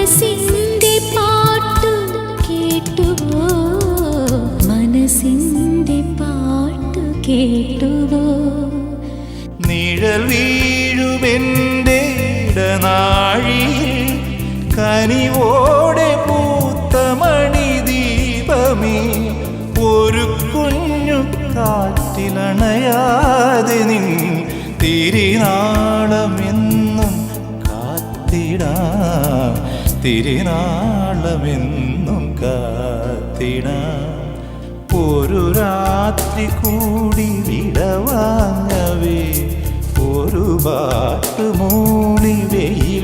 മനസ്സിന്റെ പാട്ടു കേട്ടുവോ മനസ്സിന്റെ പാട്ടു കേട്ടുവോ നിഴൽ വീഴുമെൻ്റെ ഇടനാഴിയിൽ കനിവോടെ പൂത്ത മണിദീപമേ ഒരു കുഞ്ഞു കാറ്റിലണയാതെ നിൻ തിരുനാളമെന്നും കാത്തിടാം തിരുനാളമെന്നും കാത്തിടാം ഒരു രാത്രി കൂടി വിടവാങ്ങവേ ഒരു ബാട്ട് മൂളി വെയിൽ